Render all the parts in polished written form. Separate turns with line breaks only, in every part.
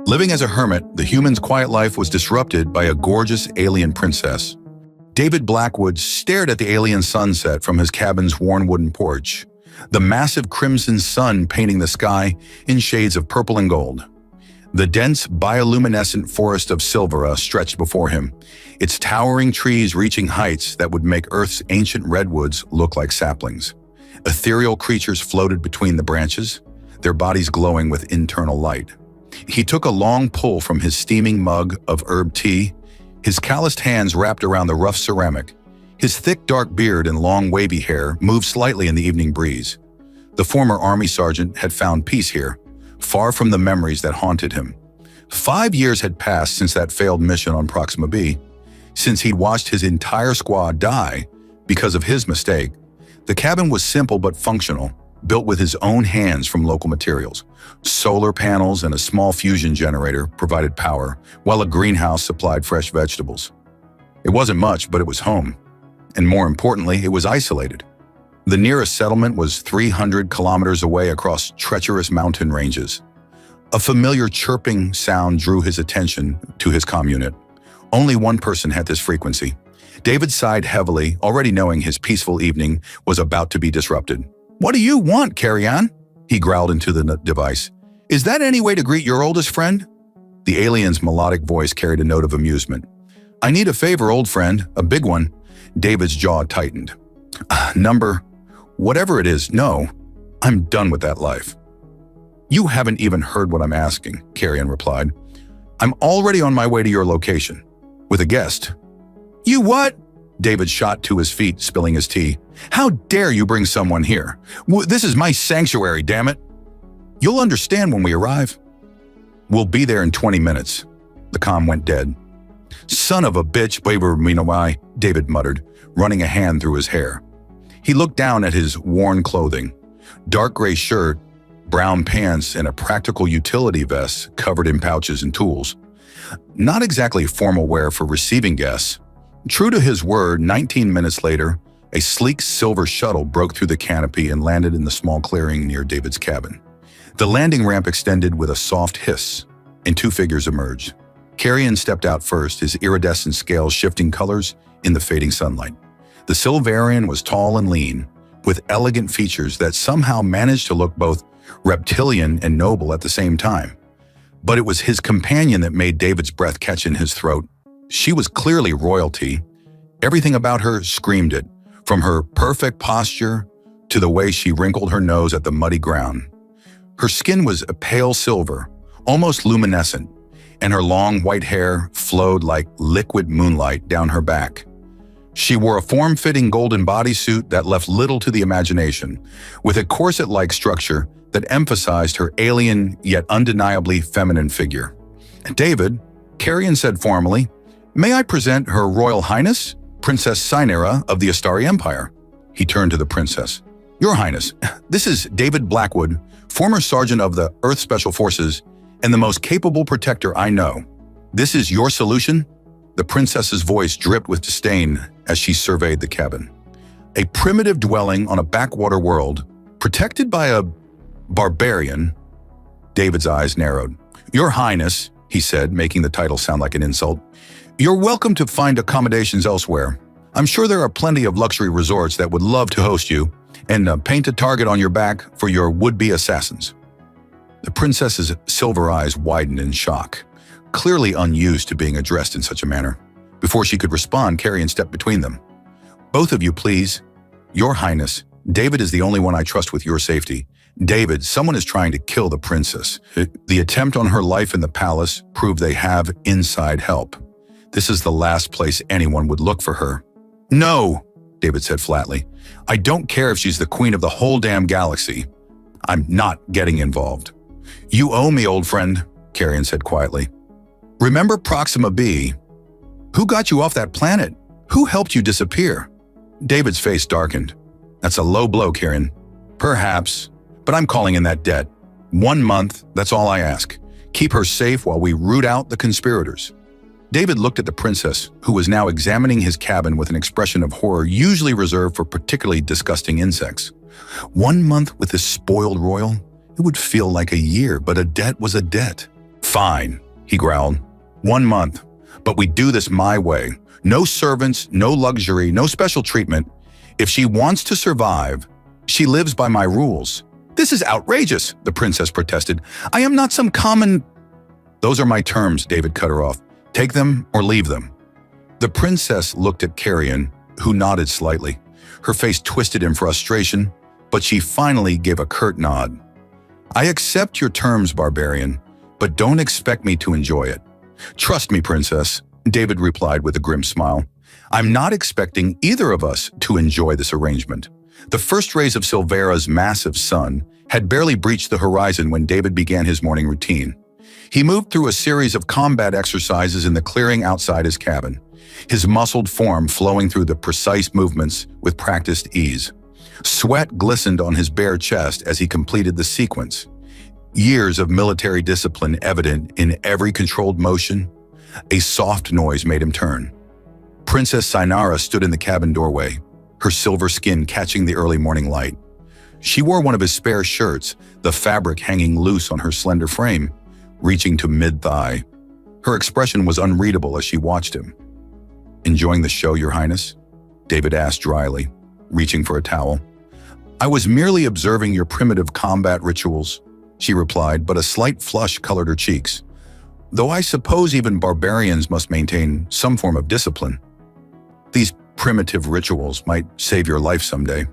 Living as a hermit, the human's quiet life was disrupted by a gorgeous alien princess. David Blackwood stared at the alien sunset from his cabin's worn wooden porch, the massive crimson sun painting the sky in shades of purple and gold. The dense, bioluminescent forest of Silvera stretched before him, its towering trees reaching heights that would make Earth's ancient redwoods look like saplings. Ethereal creatures floated between the branches, their bodies glowing with internal light. He took a long pull from his steaming mug of herb tea, his calloused hands wrapped around the rough ceramic. His thick, dark beard and long, wavy hair moved slightly in the evening breeze. The former army sergeant had found peace here, far from the memories that haunted him. 5 years had passed since that failed mission on Proxima B, since he'd watched his entire squad die because of his mistake. The cabin was simple but functional, built with his own hands from local materials. Solar panels and a small fusion generator provided power, while a greenhouse supplied fresh vegetables. It wasn't much, but it was home. And more importantly, it was isolated. The nearest settlement was 300 kilometers away across treacherous mountain ranges. A familiar chirping sound drew his attention to his comm unit. Only one person had this frequency. David sighed heavily, already knowing his peaceful evening was about to be disrupted. "What do you want, Carry-On?" he growled into the device. "Is that any way to greet your oldest friend?" The alien's melodic voice carried a note of amusement. "I need a favor, old friend, a big one." David's jaw tightened. "Number, whatever it is, no. I'm done with that life." "You haven't even heard what I'm asking," Carry-On replied. "I'm already on my way to your location, with a guest." "You what?" David shot to his feet, spilling his tea. "How dare you bring someone here? This is my sanctuary, damn it." "You'll understand when we arrive." "We'll be there in 20 minutes. The comm went dead. "Son of a bitch, why?" David muttered, running a hand through his hair. He looked down at his worn clothing. Dark gray shirt, brown pants, and a practical utility vest covered in pouches and tools. Not exactly formal wear for receiving guests. True to his word, 19 minutes later, a sleek silver shuttle broke through the canopy and landed in the small clearing near David's cabin. The landing ramp extended with a soft hiss, and 2 figures emerged. Carrion stepped out first, his iridescent scales shifting colors in the fading sunlight. The Silverian was tall and lean, with elegant features that somehow managed to look both reptilian and noble at the same time. But it was his companion that made David's breath catch in his throat. She was clearly royalty. Everything about her screamed it, from her perfect posture to the way she wrinkled her nose at the muddy ground. Her skin was a pale silver, almost luminescent, and her long white hair flowed like liquid moonlight down her back. She wore a form-fitting golden bodysuit that left little to the imagination, with a corset-like structure that emphasized her alien yet undeniably feminine figure. "David," Carrion said formally, "may I present Her Royal Highness, Princess Cynera of the Astari Empire?" He turned to the princess. "Your Highness, this is David Blackwood, former sergeant of the Earth Special Forces and the most capable protector I know. This is your solution?" The princess's voice dripped with disdain as she surveyed the cabin. "A primitive dwelling on a backwater world, protected by a barbarian." David's eyes narrowed. "Your Highness," he said, making the title sound like an insult, "you're welcome to find accommodations elsewhere. I'm sure there are plenty of luxury resorts that would love to host you and paint a target on your back for your would-be assassins." The princess's silver eyes widened in shock, clearly unused to being addressed in such a manner. Before she could respond, Carrion stepped between them. "Both of you, please. Your Highness, David is the only one I trust with your safety. David, someone is trying to kill the princess. The attempt on her life in the palace proved they have inside help. This is the last place anyone would look for her." "No," David said flatly. "I don't care if she's the queen of the whole damn galaxy. I'm not getting involved." "You owe me, old friend," Carrion said quietly. "Remember Proxima B? Who got you off that planet? Who helped you disappear?" David's face darkened. "That's a low blow, Carrion." "Perhaps, but I'm calling in that debt. 1 month, that's all I ask. Keep her safe while we root out the conspirators." David looked at the princess, who was now examining his cabin with an expression of horror usually reserved for particularly disgusting insects. 1 month with this spoiled royal? It would feel like a year, but a debt was a debt. Fine, he growled. 1 month, but we do this my way. No servants, no luxury, no special treatment. If she wants to survive, she lives by my rules. This is outrageous, the princess protested. I am not some common... Those are my terms, David cut her off. Take them or leave them. The princess looked at Carrion, who nodded slightly. Her face twisted in frustration, but she finally gave a curt nod. I accept your terms, barbarian, but don't expect me to enjoy it. Trust me, princess, David replied with a grim smile. I'm not expecting either of us to enjoy this arrangement. The first rays of Silvera's massive sun had barely breached the horizon when David began his morning routine. He moved through a series of combat exercises in the clearing outside his cabin, his muscled form flowing through the precise movements with practiced ease. Sweat glistened on his bare chest as he completed the sequence. Years of military discipline evident in every controlled motion. A soft noise made him turn. Princess Cynara stood in the cabin doorway, her silver skin catching the early morning light. She wore one of his spare shirts, the fabric hanging loose on her slender frame, reaching to mid-thigh. Her expression was unreadable as she watched him. Enjoying the show, Your Highness? David asked dryly, reaching for a towel. I was merely observing your primitive combat rituals, she replied, but a slight flush colored her cheeks. Though I suppose even barbarians must maintain some form of discipline. These primitive rituals might save your life someday.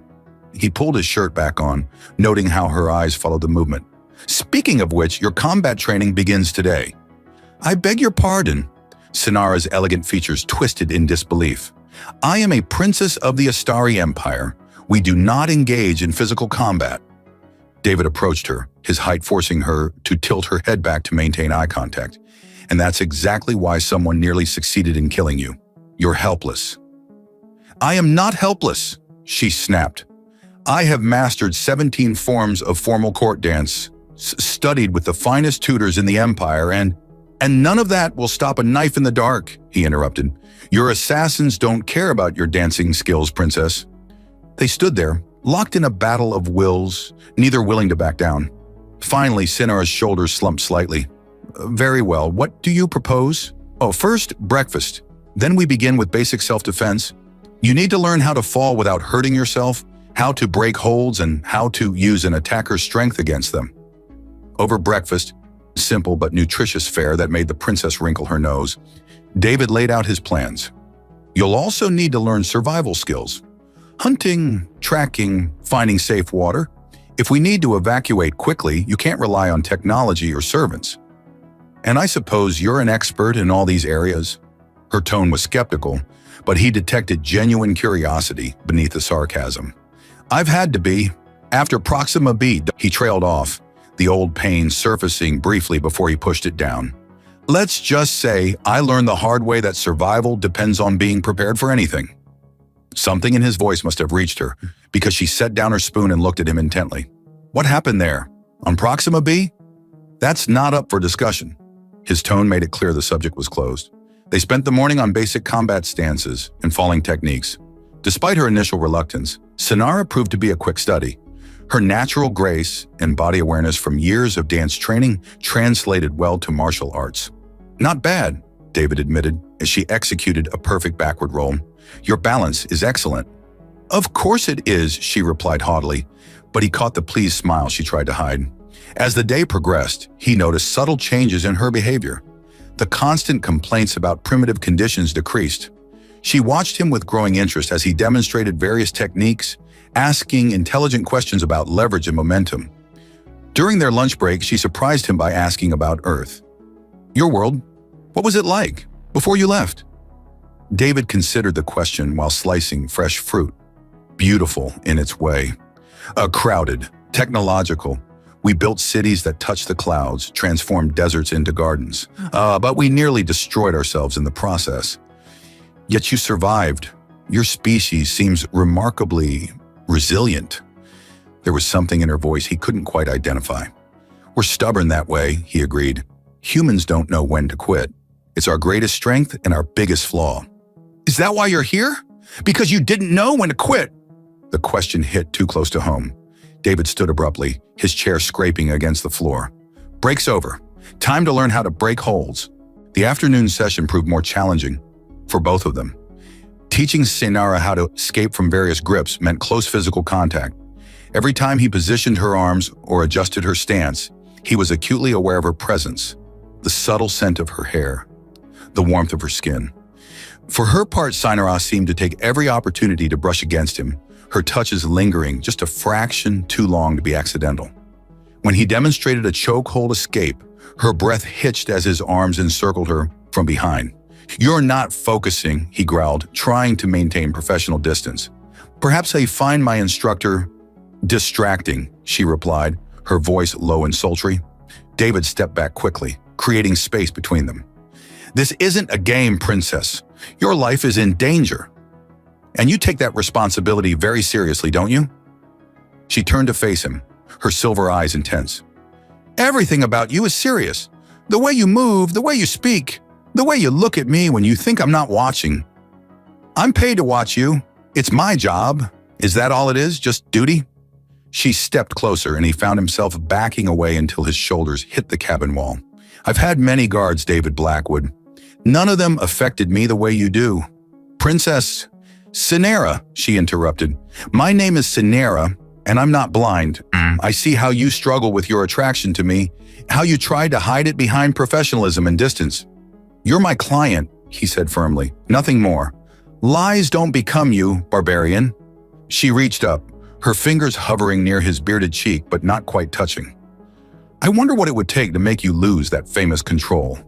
He pulled his shirt back on, noting how her eyes followed the movement. Speaking of which, your combat training begins today. I beg your pardon. Cynara's elegant features twisted in disbelief. I am a princess of the Astari Empire. We do not engage in physical combat. David approached her, his height forcing her to tilt her head back to maintain eye contact. And that's exactly why someone nearly succeeded in killing you. You're helpless. I am not helpless, she snapped. I have mastered 17 forms of formal court dance, studied with the finest tutors in the Empire, and none of that will stop a knife in the dark, he interrupted. Your assassins don't care about your dancing skills, princess. They stood there, locked in a battle of wills, neither willing to back down. Finally, Cynara's shoulders slumped slightly. Very well, what do you propose? Oh, first, breakfast. Then we begin with basic self-defense. You need to learn how to fall without hurting yourself, how to break holds, and how to use an attacker's strength against them. Over breakfast, simple but nutritious fare that made the princess wrinkle her nose, David laid out his plans. You'll also need to learn survival skills. Hunting, tracking, finding safe water. If we need to evacuate quickly, you can't rely on technology or servants. And I suppose you're an expert in all these areas? Her tone was skeptical, but he detected genuine curiosity beneath the sarcasm. I've had to be. After Proxima B, he trailed off, the old pain surfacing briefly before he pushed it down. Let's just say I learned the hard way that survival depends on being prepared for anything. Something in his voice must have reached her, because she set down her spoon and looked at him intently. What happened there? On Proxima B? That's not up for discussion. His tone made it clear the subject was closed. They spent the morning on basic combat stances and falling techniques. Despite her initial reluctance, Cynara proved to be a quick study. Her natural grace and body awareness from years of dance training translated well to martial arts. Not bad, David admitted, as she executed a perfect backward roll. Your balance is excellent. Of course it is, she replied haughtily, but he caught the pleased smile she tried to hide. As the day progressed, he noticed subtle changes in her behavior. The constant complaints about primitive conditions decreased. She watched him with growing interest as he demonstrated various techniques, asking intelligent questions about leverage and momentum. During their lunch break, she surprised him by asking about Earth. Your world, what was it like before you left? David considered the question while slicing fresh fruit. Beautiful in its way. Crowded, technological. We built cities that touched the clouds, transformed deserts into gardens. But we nearly destroyed ourselves in the process. Yet you survived. Your species seems remarkably resilient. There was something in her voice he couldn't quite identify. We're stubborn that way, he agreed. Humans don't know when to quit. It's our greatest strength and our biggest flaw. Is that why you're here? Because you didn't know when to quit? The question hit too close to home. David stood abruptly, his chair scraping against the floor. Break's over. Time to learn how to break holds. The afternoon session proved more challenging for both of them. Teaching Sinara how to escape from various grips meant close physical contact. Every time he positioned her arms or adjusted her stance, he was acutely aware of her presence, the subtle scent of her hair, the warmth of her skin. For her part, Sinara seemed to take every opportunity to brush against him, her touches lingering just a fraction too long to be accidental. When he demonstrated a chokehold escape, her breath hitched as his arms encircled her from behind. "You're not focusing," he growled, trying to maintain professional distance. "Perhaps I find my instructor distracting," she replied, her voice low and sultry. David stepped back quickly, creating space between them. "This isn't a game, princess. Your life is in danger. And you take that responsibility very seriously, don't you?" She turned to face him, her silver eyes intense. "Everything about you is serious. The way you move, the way you speak, the way you look at me when you think I'm not watching. I'm paid to watch you. It's my job. Is that all it is? Just duty?" She stepped closer and he found himself backing away until his shoulders hit the cabin wall. "I've had many guards, David Blackwood. None of them affected me the way you do." "Princess Sinara," she interrupted. "My name is Sinara, and I'm not blind. I see how you struggle with your attraction to me, how you tried to hide it behind professionalism and distance. You're my client," he said firmly, "nothing more. Lies don't become you, barbarian." She reached up, her fingers hovering near his bearded cheek but not quite touching. "I wonder what it would take to make you lose that famous control."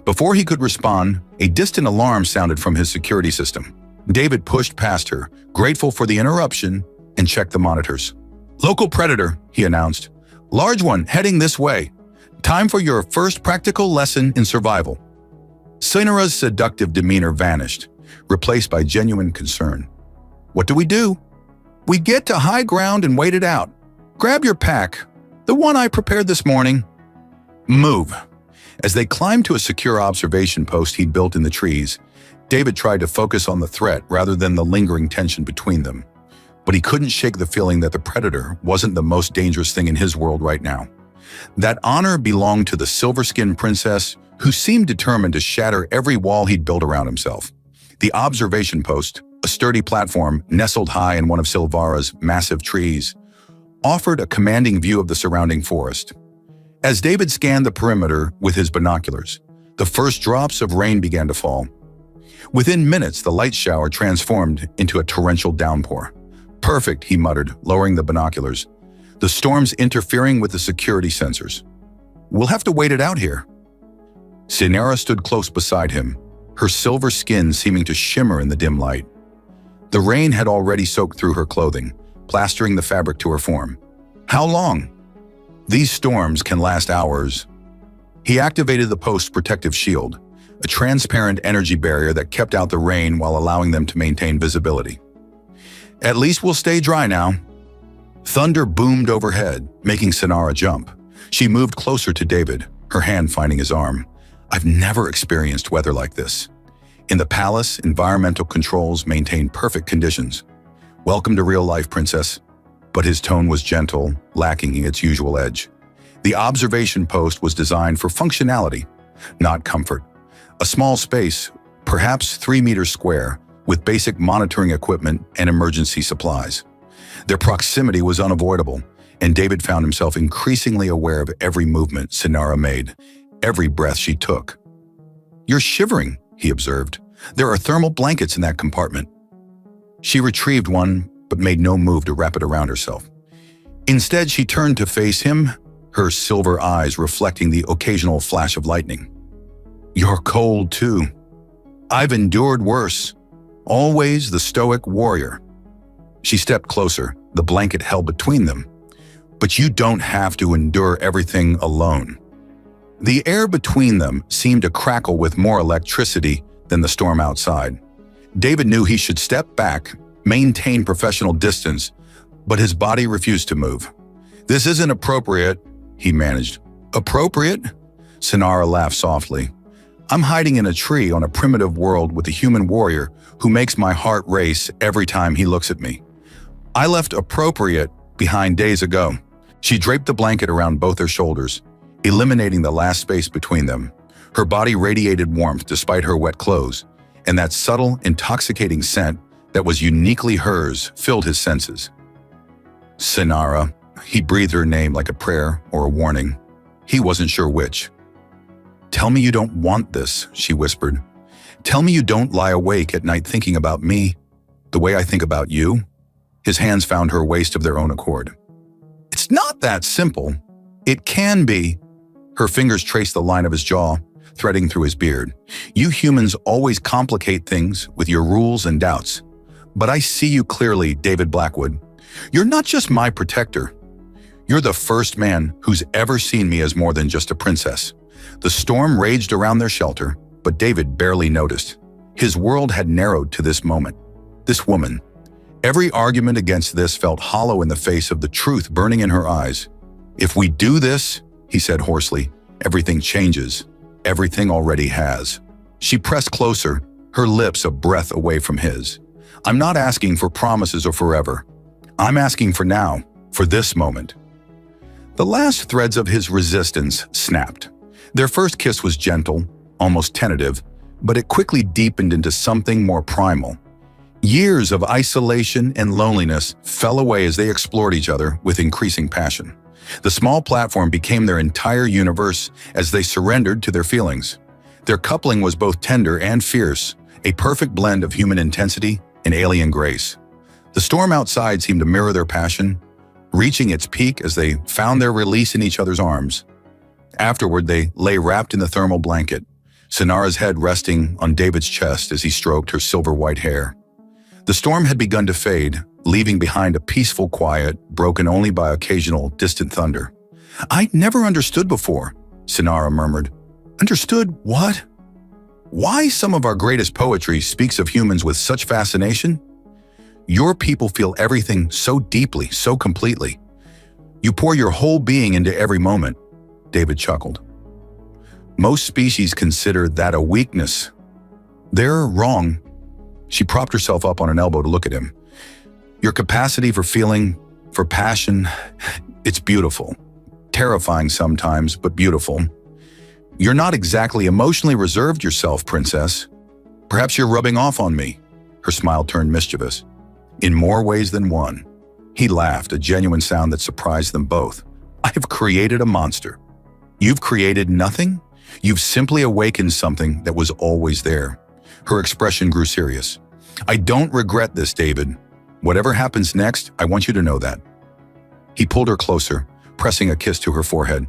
Before he could respond, a distant alarm sounded from his security system. David pushed past her, grateful for the interruption, and checked the monitors. "Local predator," he announced. "Large one heading this way. Time for your first practical lesson in survival." Sinara's seductive demeanor vanished, replaced by genuine concern. "What do? We get to high ground and wait it out. Grab your pack, the one I prepared this morning. Move." As they climbed to a secure observation post he'd built in the trees, David tried to focus on the threat rather than the lingering tension between them. But he couldn't shake the feeling that the predator wasn't the most dangerous thing in his world right now. That honor belonged to the silver-skinned princess who seemed determined to shatter every wall he'd built around himself. The observation post, a sturdy platform nestled high in one of Silvara's massive trees, offered a commanding view of the surrounding forest. As David scanned the perimeter with his binoculars, the first drops of rain began to fall. Within minutes, the light shower transformed into a torrential downpour. "Perfect," he muttered, lowering the binoculars. "The storm's interfering with the security sensors. We'll have to wait it out here." Sinara stood close beside him, her silver skin seeming to shimmer in the dim light. The rain had already soaked through her clothing, plastering the fabric to her form. "How long?" "These storms can last hours." He activated the post's protective shield, a transparent energy barrier that kept out the rain while allowing them to maintain visibility. "At least we'll stay dry now." Thunder boomed overhead, making Sinara jump. She moved closer to David, her hand finding his arm. "I've never experienced weather like this. In the palace, environmental controls maintained perfect conditions. Welcome to real life, princess." But his tone was gentle, lacking its usual edge. The observation post was designed for functionality, not comfort. A small space, perhaps 3 meters square, with basic monitoring equipment and emergency supplies. Their proximity was unavoidable, and David found himself increasingly aware of every movement Sinara made, every breath she took. "You're shivering," he observed. "There are thermal blankets in that compartment." She retrieved one, but made no move to wrap it around herself. Instead, she turned to face him, her silver eyes reflecting the occasional flash of lightning. "You're cold, too. I've endured worse. Always the stoic warrior." She stepped closer, the blanket held between them. "But you don't have to endure everything alone." The air between them seemed to crackle with more electricity than the storm outside. David knew he should step back, maintain professional distance, but his body refused to move. "This isn't appropriate," he managed. "Appropriate?" Sinara laughed softly. "I'm hiding in a tree on a primitive world with a human warrior who makes my heart race every time he looks at me. I left appropriate behind days ago." She draped the blanket around both their shoulders, eliminating the last space between them. Her body radiated warmth despite her wet clothes, and that subtle, intoxicating scent that was uniquely hers filled his senses. Sinara, he breathed her name like a prayer or a warning. He wasn't sure which. "Tell me you don't want this," she whispered. "Tell me you don't lie awake at night thinking about me, the way I think about you." His hands found her waist of their own accord. "It's not that simple." "It can be." Her fingers traced the line of his jaw, threading through his beard. "You humans always complicate things with your rules and doubts. But I see you clearly, David Blackwood. You're not just my protector. You're the first man who's ever seen me as more than just a princess." The storm raged around their shelter, but David barely noticed. His world had narrowed to this moment. This woman. Every argument against this felt hollow in the face of the truth burning in her eyes. "If we do this," he said hoarsely, "everything changes. Everything already has." She pressed closer, her lips a breath away from his. "I'm not asking for promises or forever. I'm asking for now, for this moment." The last threads of his resistance snapped. Their first kiss was gentle, almost tentative, but it quickly deepened into something more primal. Years of isolation and loneliness fell away as they explored each other with increasing passion. The small platform became their entire universe as they surrendered to their feelings. Their coupling was both tender and fierce, a perfect blend of human intensity and alien grace. The storm outside seemed to mirror their passion, reaching its peak as they found their release in each other's arms. Afterward, they lay wrapped in the thermal blanket, Sinara's head resting on David's chest as he stroked her silver-white hair. The storm had begun to fade, leaving behind a peaceful quiet, broken only by occasional distant thunder. "I never understood before," Sinara murmured. "Understood what?" "Why some of our greatest poetry speaks of humans with such fascination? Your people feel everything so deeply, so completely. You pour your whole being into every moment," David chuckled. "Most species consider that a weakness. They're wrong." She propped herself up on an elbow to look at him. "Your capacity for feeling, for passion, it's beautiful. Terrifying sometimes, but beautiful. You're not exactly emotionally reserved yourself, princess. Perhaps you're rubbing off on me." Her smile turned mischievous. "In more ways than one." He laughed, a genuine sound that surprised them both. "I have created a monster." "You've created nothing? You've simply awakened something that was always there." Her expression grew serious. "I don't regret this, David. Whatever happens next, I want you to know that." He pulled her closer, pressing a kiss to her forehead.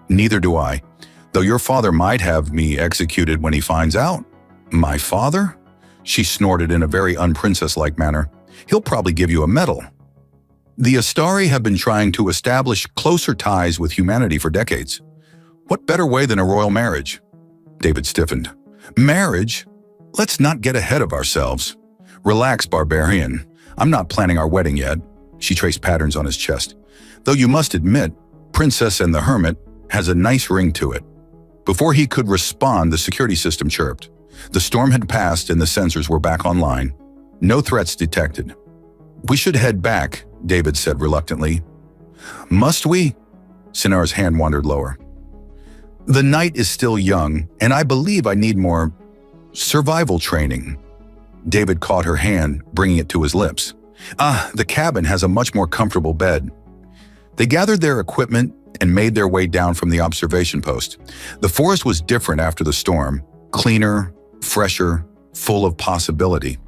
"Neither do I. Though your father might have me executed when he finds out." "My father?" She snorted in a very unprincess-like manner. "He'll probably give you a medal." The Astari have been trying to establish closer ties with humanity for decades. What better way than a royal marriage? David stiffened. "Marriage? Let's not get ahead of ourselves." "Relax, barbarian. I'm not planning our wedding yet." She traced patterns on his chest. "Though you must admit, Princess and the Hermit has a nice ring to it." Before he could respond, the security system chirped. The storm had passed and the sensors were back online. No threats detected. "We should head back," David said reluctantly. "Must we?" Sinara's hand wandered lower. "The night is still young, and I believe I need more survival training." David caught her hand, bringing it to his lips. The cabin has a much more comfortable bed." They gathered their equipment and made their way down from the observation post. The forest was different after the storm, cleaner, fresher, full of possibility.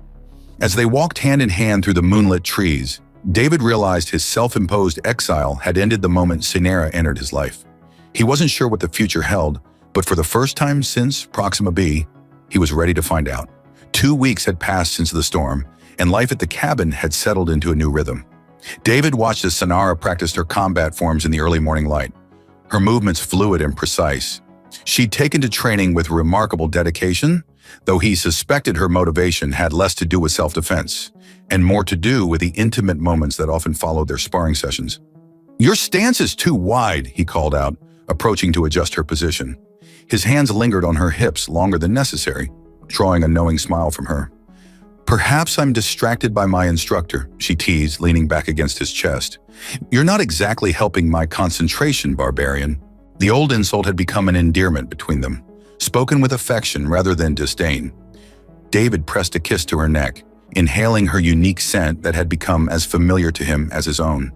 As they walked hand in hand through the moonlit trees, David realized his self-imposed exile had ended the moment Sinara entered his life. He wasn't sure what the future held, but for the first time since Proxima B, he was ready to find out. 2 weeks had passed since the storm, and life at the cabin had settled into a new rhythm. David watched as Sinara practiced her combat forms in the early morning light. Her movements fluid and precise. She'd taken to training with remarkable dedication, though he suspected her motivation had less to do with self-defense, and more to do with the intimate moments that often followed their sparring sessions. "Your stance is too wide," he called out, approaching to adjust her position. His hands lingered on her hips longer than necessary, drawing a knowing smile from her. "Perhaps I'm distracted by my instructor," she teased, leaning back against his chest. "You're not exactly helping my concentration, barbarian." The old insult had become an endearment between them, spoken with affection rather than disdain. David pressed a kiss to her neck, inhaling her unique scent that had become as familiar to him as his own.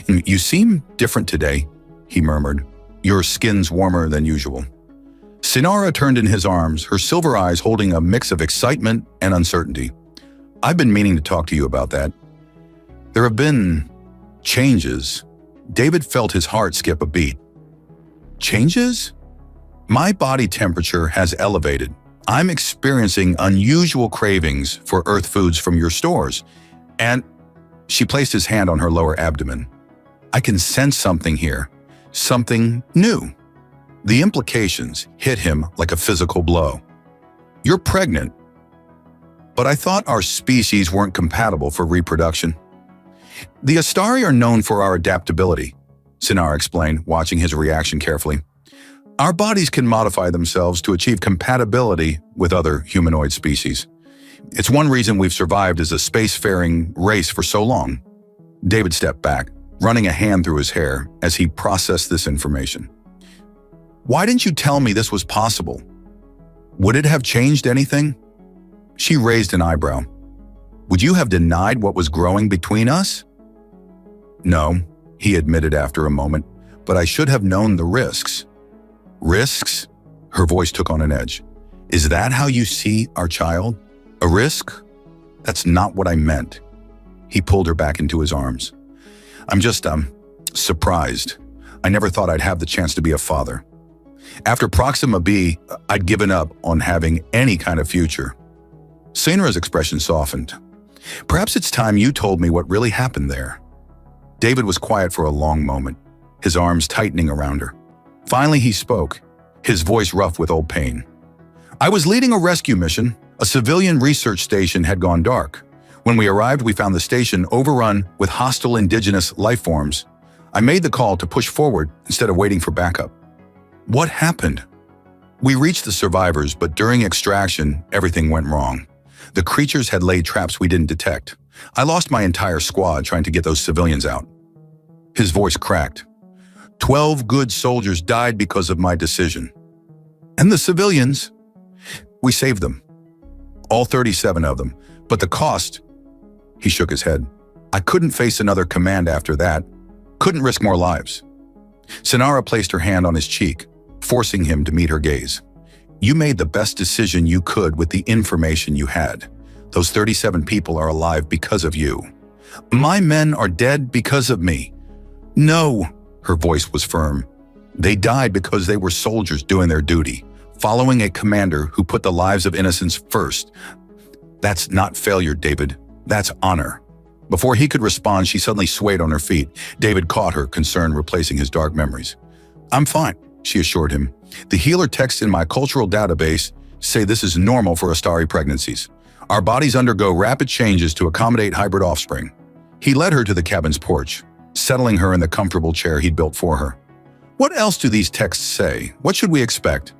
"You seem different today," he murmured. "Your skin's warmer than usual." Sinara turned in his arms, her silver eyes holding a mix of excitement and uncertainty. "I've been meaning to talk to you about that. There have been changes." David felt his heart skip a beat. "Changes? My body temperature has elevated. I'm experiencing unusual cravings for earth foods from your stores." And she placed his hand on her lower abdomen. "I can sense something here, something new." The implications hit him like a physical blow. "You're pregnant, but I thought our species weren't compatible for reproduction." "The Astari are known for our adaptability," Sinara explained, watching his reaction carefully. "Our bodies can modify themselves to achieve compatibility with other humanoid species. It's one reason we've survived as a spacefaring race for so long." David stepped back, running a hand through his hair as he processed this information. "Why didn't you tell me this was possible? Would it have changed anything?" She raised an eyebrow. "Would you have denied what was growing between us?" "No," he admitted after a moment, "but I should have known the risks." "Risks?" Her voice took on an edge. "Is that how you see our child? A risk? That's not what I meant." He pulled her back into his arms. "I'm just, surprised. I never thought I'd have the chance to be a father. After Proxima B, I'd given up on having any kind of future." Sinara's expression softened. "Perhaps it's time you told me what really happened there." David was quiet for a long moment, his arms tightening around her. Finally, he spoke, his voice rough with old pain. "I was leading a rescue mission. A civilian research station had gone dark. When we arrived, we found the station overrun with hostile indigenous life forms. I made the call to push forward instead of waiting for backup." "What happened?" "We reached the survivors, but during extraction, everything went wrong. The creatures had laid traps we didn't detect. I lost my entire squad trying to get those civilians out." His voice cracked. 12 good soldiers died because of my decision. "And the civilians?" "We saved them. All 37 of them. But the cost..." He shook his head. "I couldn't face another command after that. Couldn't risk more lives." Sinara placed her hand on his cheek, forcing him to meet her gaze. "You made the best decision you could with the information you had. Those 37 people are alive because of you. My men are dead because of me." "No," her voice was firm. "They died because they were soldiers doing their duty, following a commander who put the lives of innocents first. That's not failure, David. That's honor." Before he could respond, she suddenly swayed on her feet. David caught her, concern replacing his dark memories. "I'm fine," she assured him. "The healer texts in my cultural database say this is normal for Astari pregnancies. Our bodies undergo rapid changes to accommodate hybrid offspring." He led her to the cabin's porch, settling her in the comfortable chair he'd built for her. "What else do these texts say? What should we expect?"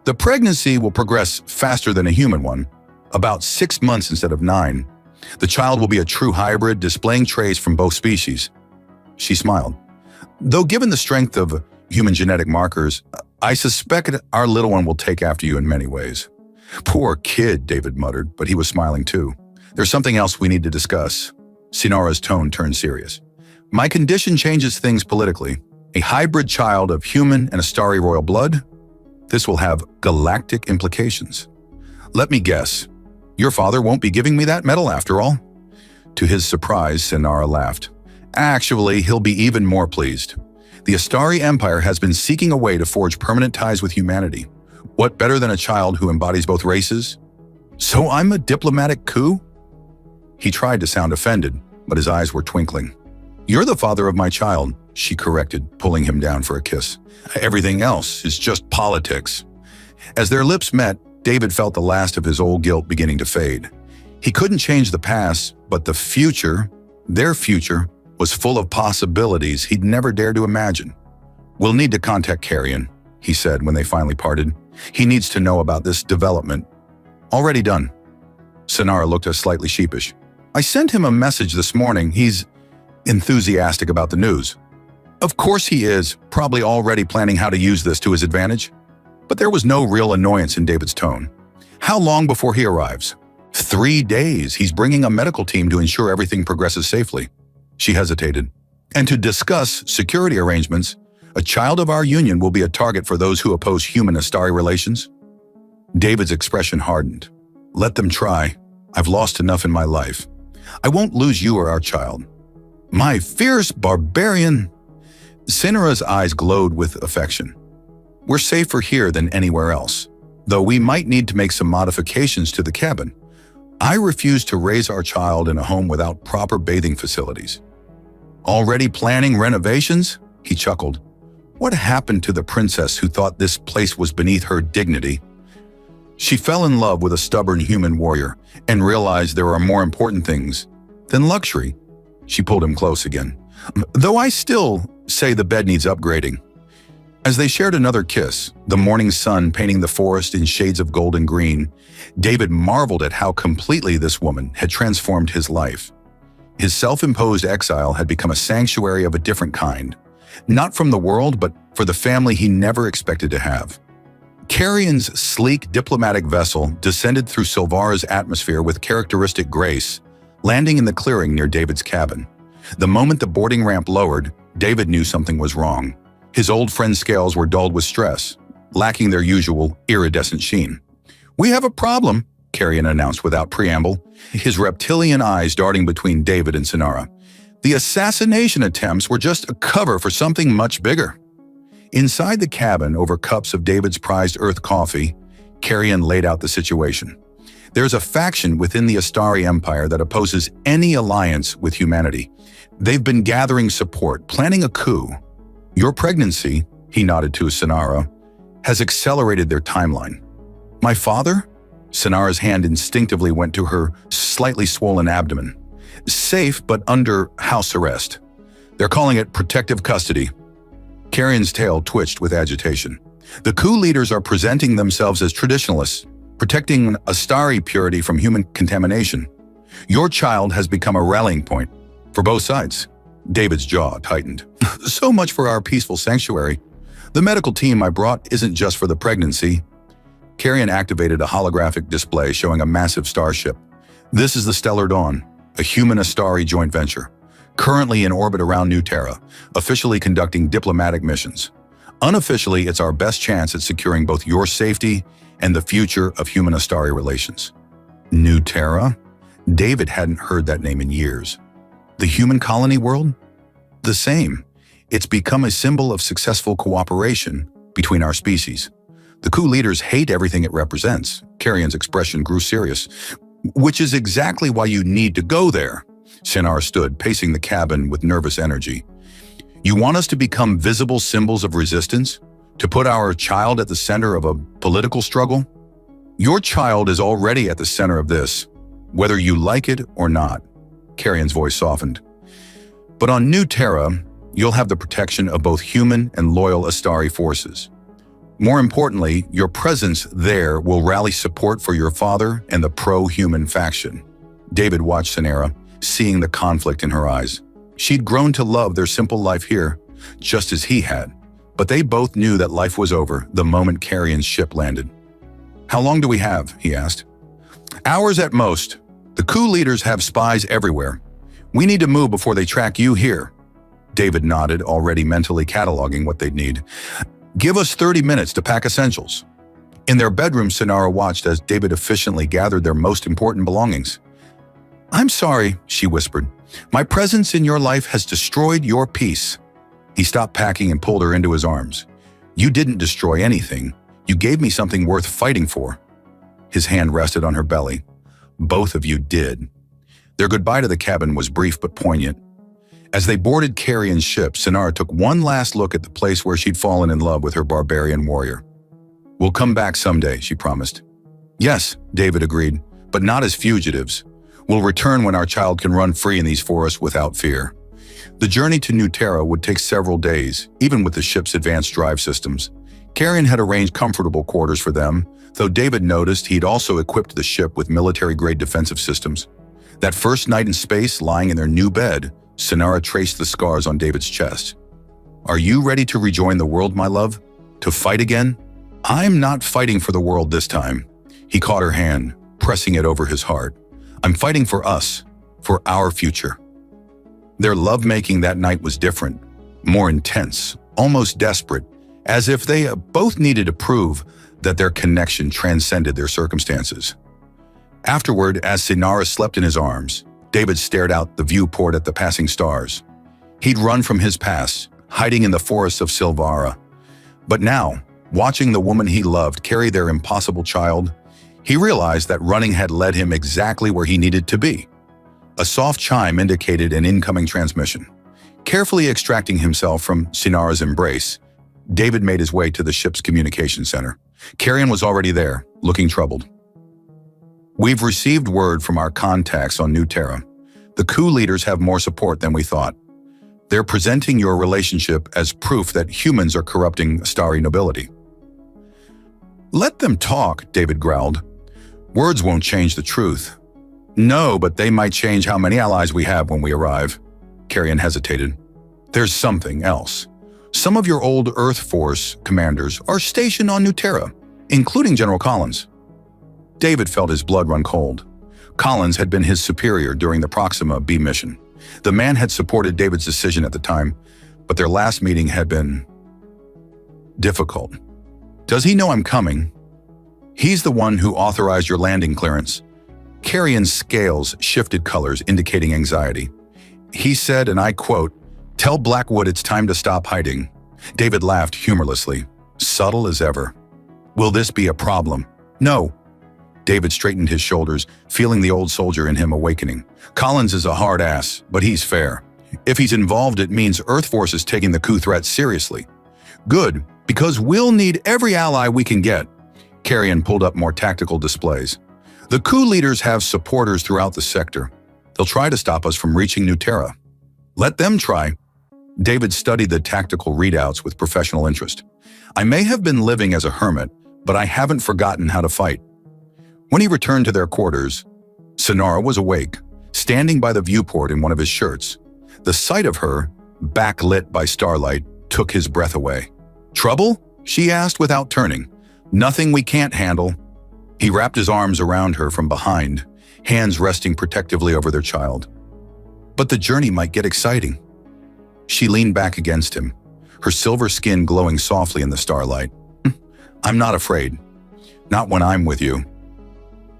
"The pregnancy will progress faster than a human one, about 6 months instead of 9. The child will be a true hybrid, displaying traits from both species." She smiled. "Though given the strength of human genetic markers, I suspect our little one will take after you in many ways." "Poor kid," David muttered, but he was smiling too. "There's something else we need to discuss." Sinara's tone turned serious. "My condition changes things politically. A hybrid child of human and Astari royal blood? This will have galactic implications. Let me guess. Your father won't be giving me that medal after all?" To his surprise, Sinara laughed. "Actually, he'll be even more pleased. The Astari Empire has been seeking a way to forge permanent ties with humanity. What better than a child who embodies both races? So I'm a diplomatic coup?" He tried to sound offended, but his eyes were twinkling. "You're the father of my child," she corrected, pulling him down for a kiss. "Everything else is just politics." As their lips met, David felt the last of his old guilt beginning to fade. He couldn't change the past, but the future, their future, was full of possibilities he'd never dared to imagine. "We'll need to contact Carrion," he said when they finally parted. "He needs to know about this development." "Already done." Sinara looked slightly sheepish. "I sent him a message this morning. He's enthusiastic about the news." Of course he is, probably already planning how to use this to his advantage. But there was no real annoyance in David's tone. How long before he arrives? 3 days. He's bringing a medical team to ensure everything progresses safely. She hesitated. And to discuss security arrangements, a child of our union will be a target for those who oppose human-Astari relations. David's expression hardened. Let them try. I've lost enough in my life. I won't lose you or our child. My fierce barbarian. Sinara's eyes glowed with affection. We're safer here than anywhere else, though we might need to make some modifications to the cabin. I refuse to raise our child in a home without proper bathing facilities. Already planning renovations? He chuckled. What happened to the princess who thought this place was beneath her dignity? She fell in love with a stubborn human warrior and realized there are more important things than luxury. She pulled him close again. Though I still say the bed needs upgrading. As they shared another kiss, the morning sun painting the forest in shades of gold and green, David marveled at how completely this woman had transformed his life. His self-imposed exile had become a sanctuary of a different kind, not from the world, but for the family he never expected to have. Carrion's sleek diplomatic vessel descended through Silvara's atmosphere with characteristic grace, landing in the clearing near David's cabin. The moment the boarding ramp lowered, David knew something was wrong. His old friend's scales were dulled with stress, lacking their usual iridescent sheen. We have a problem, Carrion announced without preamble, his reptilian eyes darting between David and Sinara. The assassination attempts were just a cover for something much bigger. Inside the cabin, over cups of David's prized earth coffee, Carrion laid out the situation. There's a faction within the Astari Empire that opposes any alliance with humanity. They've been gathering support, planning a coup. Your pregnancy, he nodded to Sinara, has accelerated their timeline. My father? Sinara's hand instinctively went to her slightly swollen abdomen. Safe, but under house arrest. They're calling it protective custody. Carrion's tail twitched with agitation. The coup leaders are presenting themselves as traditionalists, protecting Astari purity from human contamination. Your child has become a rallying point for both sides. David's jaw tightened. So much for our peaceful sanctuary. The medical team I brought isn't just for the pregnancy. Carrion activated a holographic display showing a massive starship. This is the Stellar Dawn, a human-Astari joint venture, currently in orbit around New Terra, officially conducting diplomatic missions. Unofficially, it's our best chance at securing both your safety and the future of human-Astari relations. New Terra? David hadn't heard that name in years. The human colony world? The same. It's become a symbol of successful cooperation between our species. The coup leaders hate everything it represents. Carrion's expression grew serious. Which is exactly why you need to go there. Sinara stood, pacing the cabin with nervous energy. You want us to become visible symbols of resistance? To put our child at the center of a political struggle? Your child is already at the center of this, whether you like it or not. Carrion's voice softened. But on New Terra, you'll have the protection of both human and loyal Astari forces. More importantly, your presence there will rally support for your father and the pro-human faction. David watched Sinara, seeing the conflict in her eyes. She'd grown to love their simple life here, just as he had. But they both knew that life was over the moment Carrion's ship landed. How long do we have? He asked. Hours at most. The coup leaders have spies everywhere. We need to move before they track you here. David nodded, already mentally cataloging what they'd need. Give us 30 minutes to pack essentials. In their bedroom, Sinara watched as David efficiently gathered their most important belongings. I'm sorry, she whispered. My presence in your life has destroyed your peace. He stopped packing and pulled her into his arms. You didn't destroy anything. You gave me something worth fighting for. His hand rested on her belly. Both of you did. Their goodbye to the cabin was brief but poignant. As they boarded Carrion's ship, Sinara took one last look at the place where she'd fallen in love with her barbarian warrior. We'll come back someday, she promised. Yes, David agreed, but not as fugitives. We'll return when our child can run free in these forests without fear. The journey to New Terra would take several days, even with the ship's advanced drive systems. Carrion had arranged comfortable quarters for them, though David noticed he'd also equipped the ship with military-grade defensive systems. That first night in space, lying in their new bed, Sinara traced the scars on David's chest. Are you ready to rejoin the world, my love? To fight again? I'm not fighting for the world this time. He caught her hand, pressing it over his heart. I'm fighting for us, for our future. Their lovemaking that night was different, more intense, almost desperate, as if they both needed to prove that their connection transcended their circumstances. Afterward, as Sinara slept in his arms, David stared out the viewport at the passing stars. He'd run from his past, hiding in the forests of Silvara. But now, watching the woman he loved carry their impossible child, he realized that running had led him exactly where he needed to be. A soft chime indicated an incoming transmission. Carefully extracting himself from Sinara's embrace, David made his way to the ship's communication center. Carrion was already there, looking troubled. We've received word from our contacts on New Terra. The coup leaders have more support than we thought. They're presenting your relationship as proof that humans are corrupting starry nobility. Let them talk, David growled. Words won't change the truth. No, but they might change how many allies we have when we arrive. Carrion hesitated. There's something else. Some of your old Earth Force commanders are stationed on New Terra, including General Collins. David felt his blood run cold. Collins had been his superior during the Proxima B mission. The man had supported David's decision at the time, but their last meeting had been difficult. Does he know I'm coming? He's the one who authorized your landing clearance. Carrion's scales shifted colors, indicating anxiety. He said, and I quote, "Tell Blackwood it's time to stop hiding." David laughed humorlessly, subtle as ever. Will this be a problem? No. David straightened his shoulders, feeling the old soldier in him awakening. Collins is a hard ass, but he's fair. If he's involved, it means Earth Force is taking the coup threat seriously. Good, because we'll need every ally we can get. Carrion pulled up more tactical displays. The coup leaders have supporters throughout the sector. They'll try to stop us from reaching New Terra. Let them try. David studied the tactical readouts with professional interest. I may have been living as a hermit, but I haven't forgotten how to fight. When he returned to their quarters, Sinara was awake, standing by the viewport in one of his shirts. The sight of her, backlit by starlight, took his breath away. Trouble? She asked without turning. Nothing we can't handle. He wrapped his arms around her from behind, hands resting protectively over their child. But the journey might get exciting. She leaned back against him, her silver skin glowing softly in the starlight. I'm not afraid. Not when I'm with you.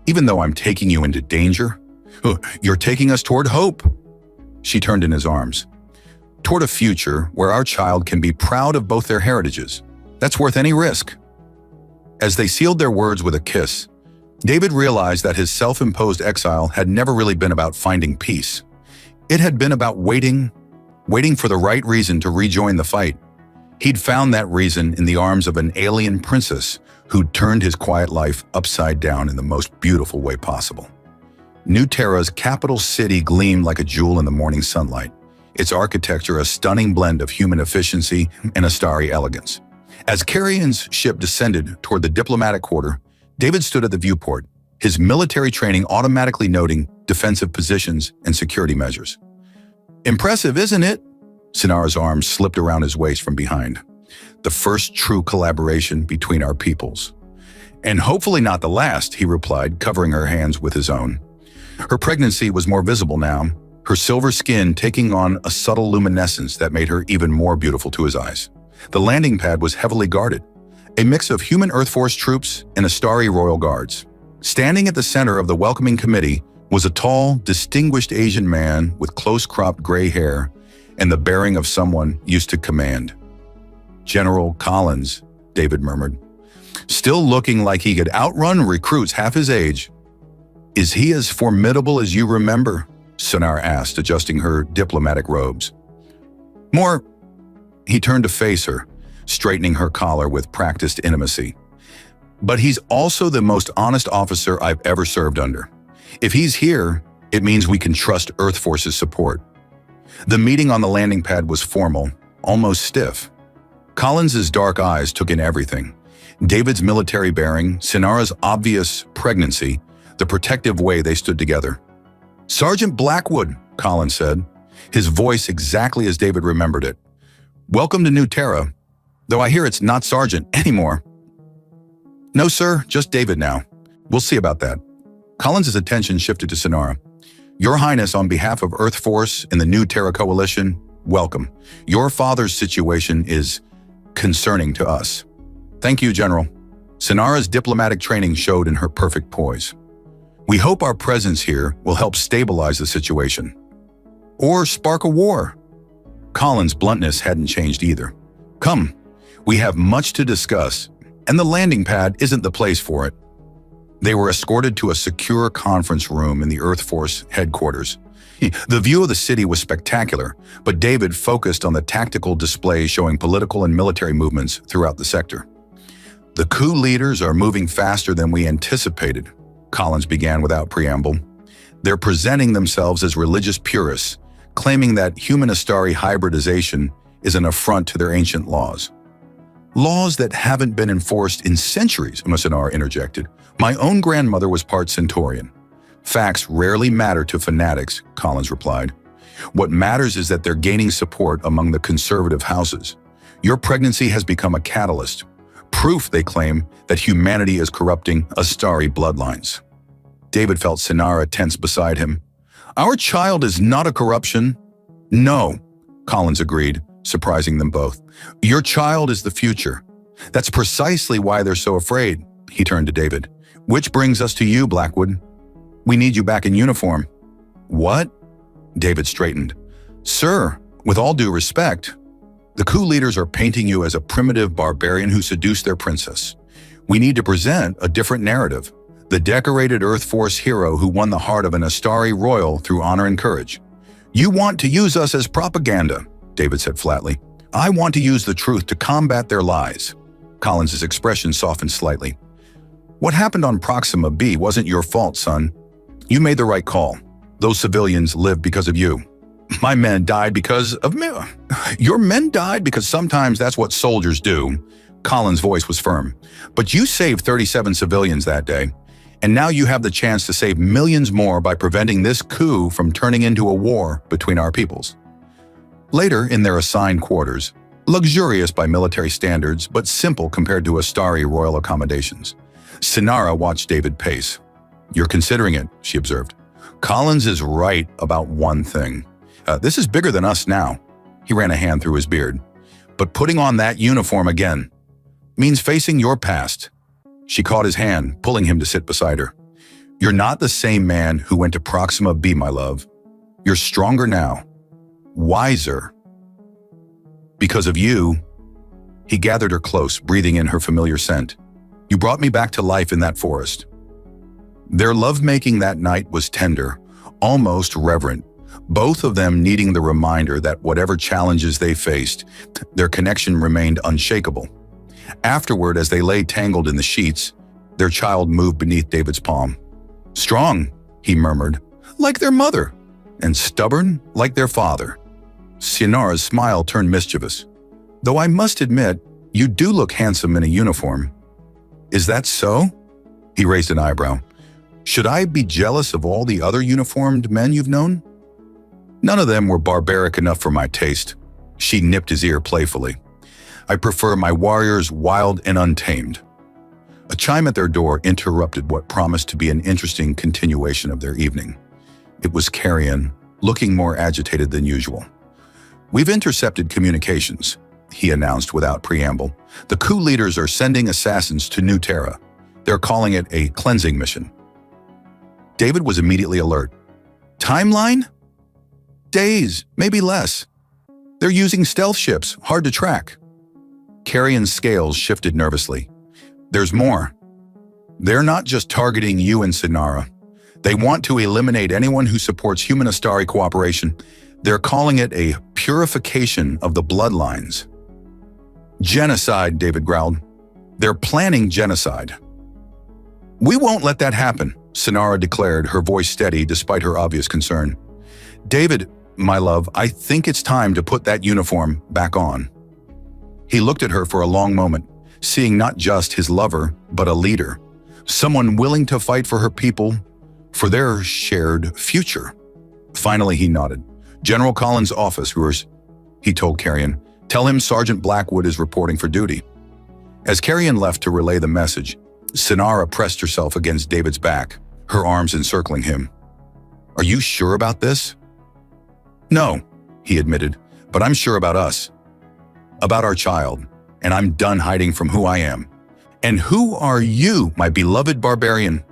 Even though I'm taking you into danger, you're taking us toward hope. She turned in his arms. Toward a future where our child can be proud of both their heritages. That's worth any risk. As they sealed their words with a kiss, David realized that his self-imposed exile had never really been about finding peace. It had been about waiting for the right reason to rejoin the fight. He'd found that reason in the arms of an alien princess who'd turned his quiet life upside down in the most beautiful way possible. New Terra's capital city gleamed like a jewel in the morning sunlight, its architecture a stunning blend of human efficiency and a starry elegance. As Carrion's ship descended toward the diplomatic quarter, David stood at the viewport, his military training automatically noting defensive positions and security measures. Impressive, isn't it? Sinara's arms slipped around his waist from behind. The first true collaboration between our peoples. And hopefully not the last, he replied, covering her hands with his own. Her pregnancy was more visible now, her silver skin taking on a subtle luminescence that made her even more beautiful to his eyes. The landing pad was heavily guarded, a mix of human Earth Force troops and Astari Royal Guards. Standing at the center of the welcoming committee was a tall, distinguished Asian man with close-cropped gray hair and the bearing of someone used to command. General Collins, David murmured. Still looking like he could outrun recruits half his age. Is he as formidable as you remember? Sinara asked, adjusting her diplomatic robes. More. He turned to face her, straightening her collar with practiced intimacy. But he's also the most honest officer I've ever served under. If he's here, it means we can trust Earth Force's support. The meeting on the landing pad was formal, almost stiff. Collins's dark eyes took in everything. David's military bearing, Sinara's obvious pregnancy, the protective way they stood together. Sergeant Blackwood, Collins said, his voice exactly as David remembered it. Welcome to New Terra, though I hear it's not Sergeant anymore. No, sir, just David now. We'll see about that. Collins' attention shifted to Sonara. Your Highness, on behalf of Earth Force and the New Terra Coalition, welcome. Your father's situation is concerning to us. Thank you, General. Sonara's diplomatic training showed in her perfect poise. We hope our presence here will help stabilize the situation. Or spark a war. Collins' bluntness hadn't changed either. Come, we have much to discuss, and the landing pad isn't the place for it. They were escorted to a secure conference room in the Earth Force headquarters. The view of the city was spectacular, but David focused on the tactical display showing political and military movements throughout the sector. The coup leaders are moving faster than we anticipated, Collins began without preamble. They're presenting themselves as religious purists, claiming that human Astari hybridization is an affront to their ancient laws. Laws that haven't been enforced in centuries, Sonara interjected. My own grandmother was part Centaurian. Facts rarely matter to fanatics, Collins replied. What matters is that they're gaining support among the conservative houses. Your pregnancy has become a catalyst. Proof, they claim, that humanity is corrupting Astari bloodlines. David felt Sonara tense beside him. Our child is not a corruption. No, Collins agreed, surprising them both. Your child is the future. That's precisely why they're so afraid. He turned to David. Which brings us to you, Blackwood. We need you back in uniform. What? David straightened. Sir, with all due respect, the coup leaders are painting you as a primitive barbarian who seduced their princess. We need to present a different narrative. The decorated Earth Force hero who won the heart of an Astari royal through honor and courage. You want to use us as propaganda, David said flatly. I want to use the truth to combat their lies. Collins' expression softened slightly. What happened on Proxima B wasn't your fault, son. You made the right call. Those civilians lived because of you. My men died because of me. Your men died because sometimes that's what soldiers do. Collins' voice was firm. But you saved 37 civilians that day. And now you have the chance to save millions more by preventing this coup from turning into a war between our peoples. Later, in their assigned quarters, luxurious by military standards, but simple compared to Astari royal accommodations, Sonara watched David pace. You're considering it, she observed. Collins is right about one thing. This is bigger than us now. He ran a hand through his beard. But putting on that uniform again means facing your past. She caught his hand, pulling him to sit beside her. You're not the same man who went to Proxima B, my love. You're stronger now. Wiser. Because of you, he gathered her close, breathing in her familiar scent. You brought me back to life in that forest. Their lovemaking that night was tender, almost reverent, both of them needing the reminder that whatever challenges they faced, their connection remained unshakable. Afterward, as they lay tangled in the sheets, their child moved beneath David's palm. Strong, he murmured, like their mother, and stubborn like their father. Sonara's smile turned mischievous. Though I must admit, you do look handsome in a uniform. Is that so? He raised an eyebrow. Should I be jealous of all the other uniformed men you've known? None of them were barbaric enough for my taste. She nipped his ear playfully. I prefer my warriors wild and untamed. A chime at their door interrupted what promised to be an interesting continuation of their evening. It was Carrion, looking more agitated than usual. We've intercepted communications, he announced without preamble. The coup leaders are sending assassins to New Terra. They're calling it a cleansing mission. David was immediately alert. Timeline? Days, maybe less. They're using stealth ships, hard to track. Carrion's scales shifted nervously. There's more. They're not just targeting you and Sonara. They want to eliminate anyone who supports human Astari cooperation. They're calling it a purification of the bloodlines. Genocide, David growled. They're planning genocide. We won't let that happen, Sonara declared, her voice steady despite her obvious concern. David, my love, I think it's time to put that uniform back on. He looked at her for a long moment, seeing not just his lover, but a leader, someone willing to fight for her people, for their shared future. Finally, he nodded. General Collins' office, he told Carrion. Tell him Sergeant Blackwood is reporting for duty. As Carrion left to relay the message, Sinara pressed herself against David's back, her arms encircling him. Are you sure about this? No, he admitted, but I'm sure about us. About our child, and I'm done hiding from who I am. And who are you, my beloved barbarian?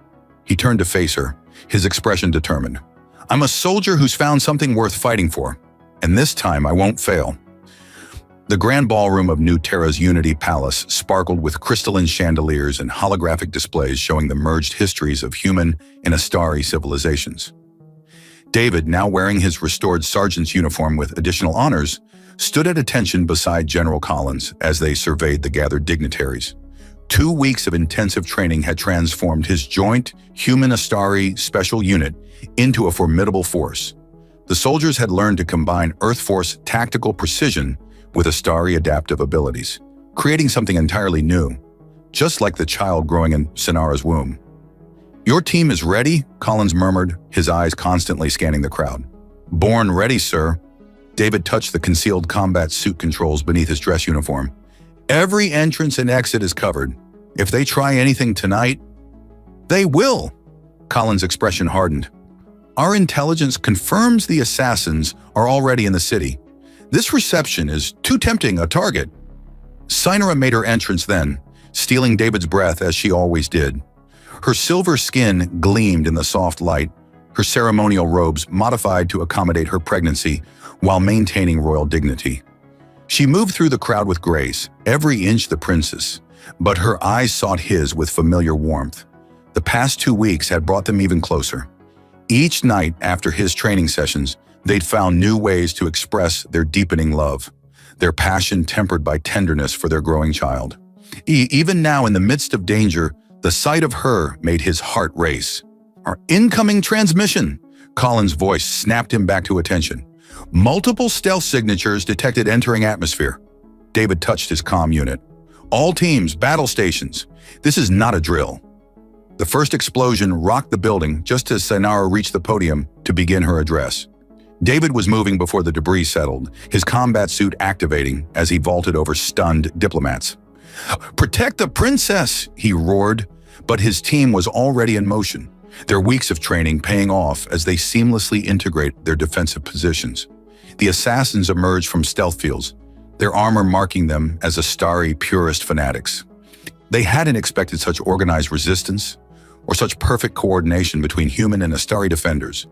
He turned to face her, his expression determined. I'm a soldier who's found something worth fighting for, and this time I won't fail. The grand ballroom of New Terra's Unity Palace sparkled with crystalline chandeliers and holographic displays showing the merged histories of human and Astari civilizations. David, now wearing his restored sergeant's uniform with additional honors, stood at attention beside General Collins as they surveyed the gathered dignitaries. 2 weeks of intensive training had transformed his joint human Astari special unit into a formidable force. The soldiers had learned to combine Earth Force tactical precision with Astari adaptive abilities, creating something entirely new, just like the child growing in Sinara's womb. Your team is ready, Collins murmured, his eyes constantly scanning the crowd. Born ready, sir. David touched the concealed combat suit controls beneath his dress uniform. Every entrance and exit is covered. If they try anything tonight, they will. Collins' expression hardened. Our intelligence confirms the assassins are already in the city. This reception is too tempting a target. Sinara made her entrance then, stealing David's breath as she always did. Her silver skin gleamed in the soft light, her ceremonial robes modified to accommodate her pregnancy while maintaining royal dignity. She moved through the crowd with grace, every inch the princess, but her eyes sought his with familiar warmth. The past 2 weeks had brought them even closer. Each night after his training sessions, they'd found new ways to express their deepening love, their passion tempered by tenderness for their growing child. Even now in the midst of danger, the sight of her made his heart race. Our incoming transmission! Collins' voice snapped him back to attention. Multiple stealth signatures detected entering atmosphere. David touched his comm unit. All teams, battle stations. This is not a drill. The first explosion rocked the building just as Sinara reached the podium to begin her address. David was moving before the debris settled, his combat suit activating as he vaulted over stunned diplomats. Protect the princess, he roared, but his team was already in motion, their weeks of training paying off as they seamlessly integrate their defensive positions. The assassins emerged from stealth fields, their armor marking them as Astari purist fanatics. They hadn't expected such organized resistance or such perfect coordination between human and Astari defenders.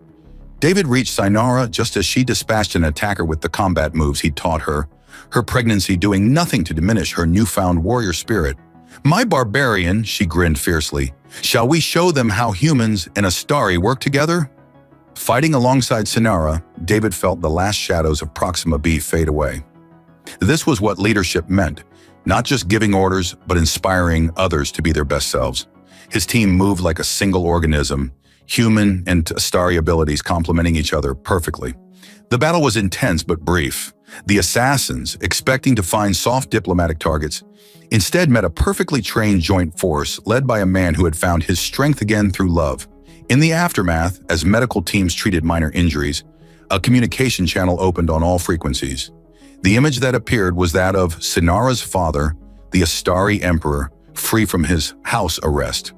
David reached Sinara just as she dispatched an attacker with the combat moves he'd taught her, her pregnancy doing nothing to diminish her newfound warrior spirit. My barbarian, she grinned fiercely. Shall we show them how humans and Astari work together? Fighting alongside Sinara, David felt the last shadows of Proxima B fade away. This was what leadership meant, not just giving orders, but inspiring others to be their best selves. His team moved like a single organism, human and Astari abilities complementing each other perfectly. The battle was intense but brief. The assassins, expecting to find soft diplomatic targets, instead met a perfectly trained joint force led by a man who had found his strength again through love. In the aftermath, as medical teams treated minor injuries, a communication channel opened on all frequencies. The image that appeared was that of Sinara's father, the Astari Emperor, free from his house arrest.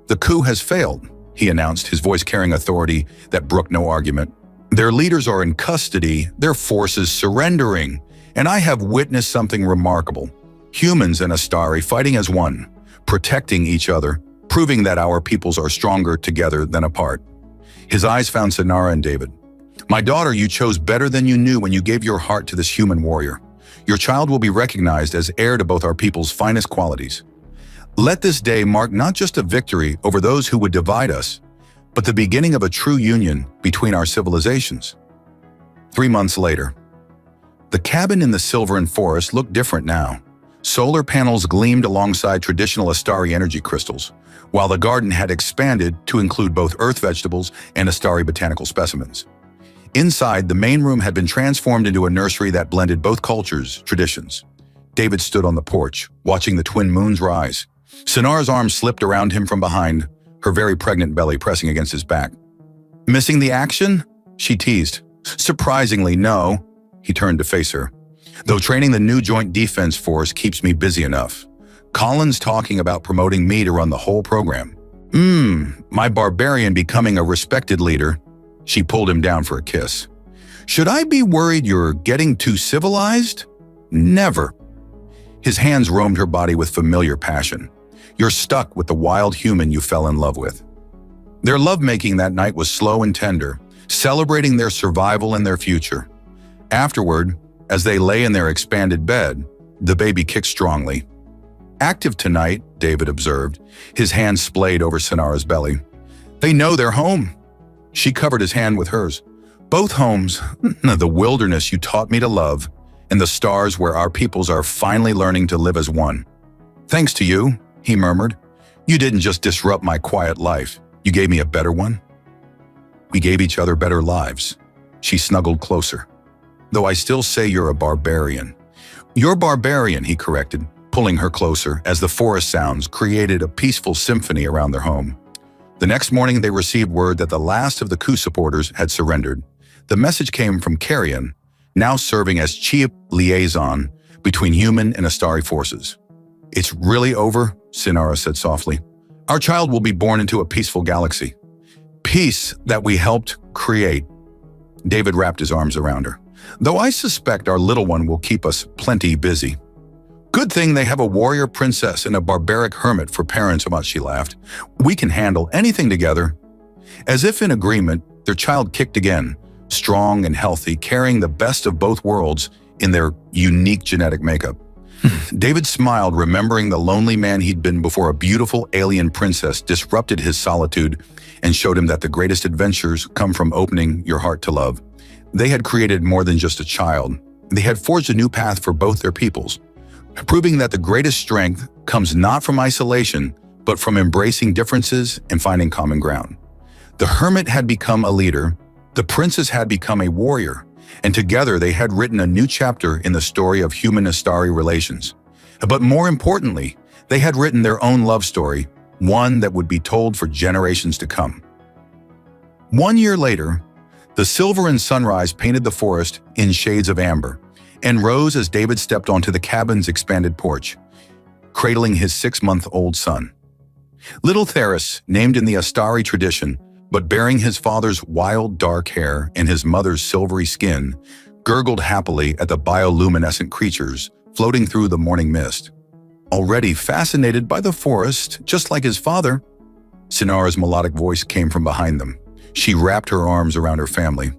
The coup has failed, he announced, his voice carrying authority that brooked no argument. Their leaders are in custody, their forces surrendering, and I have witnessed something remarkable. Humans and Astari fighting as one, protecting each other, proving that our peoples are stronger together than apart. His eyes found Sinara and David. My daughter, you chose better than you knew when you gave your heart to this human warrior. Your child will be recognized as heir to both our people's finest qualities. Let this day mark not just a victory over those who would divide us, but the beginning of a true union between our civilizations. 3 months later. The cabin in the Silvern Forest looked different now. Solar panels gleamed alongside traditional Astari energy crystals, while the garden had expanded to include both earth vegetables and Astari botanical specimens. Inside, the main room had been transformed into a nursery that blended both cultures' traditions. David stood on the porch, watching the twin moons rise. Sinara's arm slipped around him from behind, her very pregnant belly pressing against his back. Missing the action? She teased. Surprisingly, no. He turned to face her. Though training the new Joint Defense Force keeps me busy enough. Colin's talking about promoting me to run the whole program. My barbarian becoming a respected leader. She pulled him down for a kiss. Should I be worried you're getting too civilized? Never. His hands roamed her body with familiar passion. You're stuck with the wild human you fell in love with. Their lovemaking that night was slow and tender, celebrating their survival and their future. Afterward, as they lay in their expanded bed, the baby kicked strongly. Active tonight, David observed, his hand splayed over Sinara's belly. They know they're home. She covered his hand with hers. Both homes, the wilderness you taught me to love, and the stars where our peoples are finally learning to live as one. Thanks to you, he murmured. You didn't just disrupt my quiet life. You gave me a better one. We gave each other better lives. She snuggled closer. Though I still say you're a barbarian. You're barbarian, he corrected, pulling her closer as the forest sounds created a peaceful symphony around their home. The next morning they received word that the last of the coup supporters had surrendered. The message came from Carrion, now serving as chief liaison between human and Astari forces. It's really over, Sinara said softly. Our child will be born into a peaceful galaxy. Peace that we helped create. David wrapped his arms around her. Though I suspect our little one will keep us plenty busy. Good thing they have a warrior princess and a barbaric hermit for parents, she laughed. We can handle anything together. As if in agreement, their child kicked again, strong and healthy, carrying the best of both worlds in their unique genetic makeup. David smiled, remembering the lonely man he'd been before a beautiful alien princess disrupted his solitude and showed him that the greatest adventures come from opening your heart to love. They had created more than just a child. They had forged a new path for both their peoples, proving that the greatest strength comes not from isolation, but from embracing differences and finding common ground. The hermit had become a leader, the princess had become a warrior, and together they had written a new chapter in the story of human-Astari relations. But more importantly, they had written their own love story, one that would be told for generations to come. 1 year later, the silver and sunrise painted the forest in shades of amber, and rose as David stepped onto the cabin's expanded porch, cradling his 6-month-old son. Little Theris, named in the Astari tradition, but bearing his father's wild dark hair and his mother's silvery skin, gurgled happily at the bioluminescent creatures floating through the morning mist. Already fascinated by the forest, just like his father, Sinara's melodic voice came from behind them. She wrapped her arms around her family.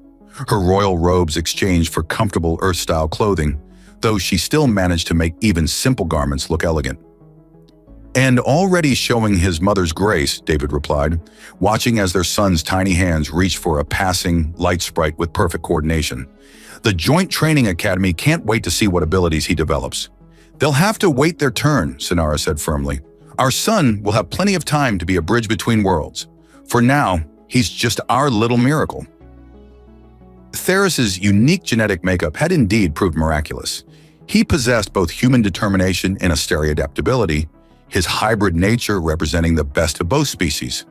Her royal robes exchanged for comfortable Earth-style clothing, though she still managed to make even simple garments look elegant. And already showing his mother's grace, David replied, watching as their son's tiny hands reached for a passing light sprite with perfect coordination. The Joint Training Academy can't wait to see what abilities he develops. They'll have to wait their turn, Sinara said firmly. Our son will have plenty of time to be a bridge between worlds. For now, he's just our little miracle. Theris's unique genetic makeup had indeed proved miraculous. He possessed both human determination and Astari adaptability, his hybrid nature representing the best of both species.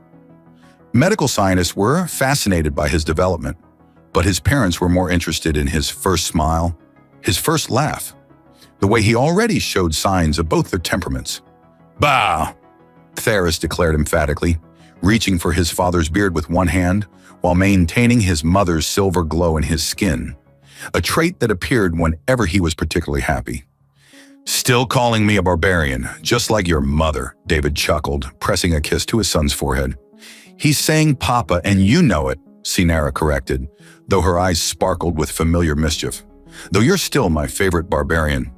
Medical scientists were fascinated by his development, but his parents were more interested in his first smile, his first laugh, the way he already showed signs of both their temperaments. Bah! Theris declared emphatically, reaching for his father's beard with one hand while maintaining his mother's silver glow in his skin, a trait that appeared whenever he was particularly happy. Still calling me a barbarian, just like your mother, David chuckled, pressing a kiss to his son's forehead. He's saying Papa, and you know it, Sinara corrected, though her eyes sparkled with familiar mischief. Though you're still my favorite barbarian.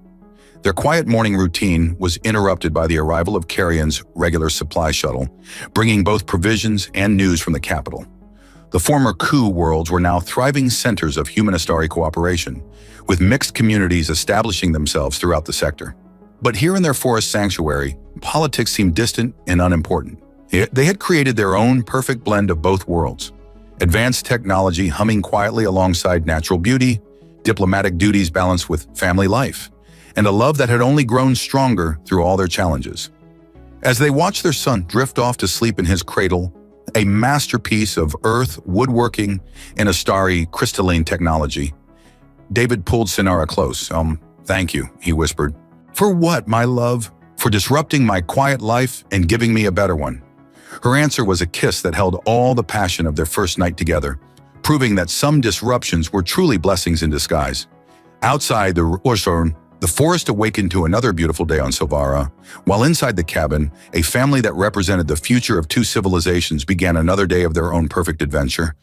Their quiet morning routine was interrupted by the arrival of Carrion's regular supply shuttle, bringing both provisions and news from the capital. The former coup worlds were now thriving centers of human Astari cooperation, with mixed communities establishing themselves throughout the sector. But here in their forest sanctuary, politics seemed distant and unimportant. They had created their own perfect blend of both worlds, advanced technology humming quietly alongside natural beauty, diplomatic duties balanced with family life, and a love that had only grown stronger through all their challenges. As they watched their son drift off to sleep in his cradle, a masterpiece of earth, woodworking, and Astari crystalline technology, David pulled Sinara close. "Thank you," he whispered. "For what, my love? For disrupting my quiet life and giving me a better one." Her answer was a kiss that held all the passion of their first night together, proving that some disruptions were truly blessings in disguise. Outside the forest awakened to another beautiful day on Silvara, while inside the cabin, a family that represented the future of two civilizations began another day of their own perfect adventure.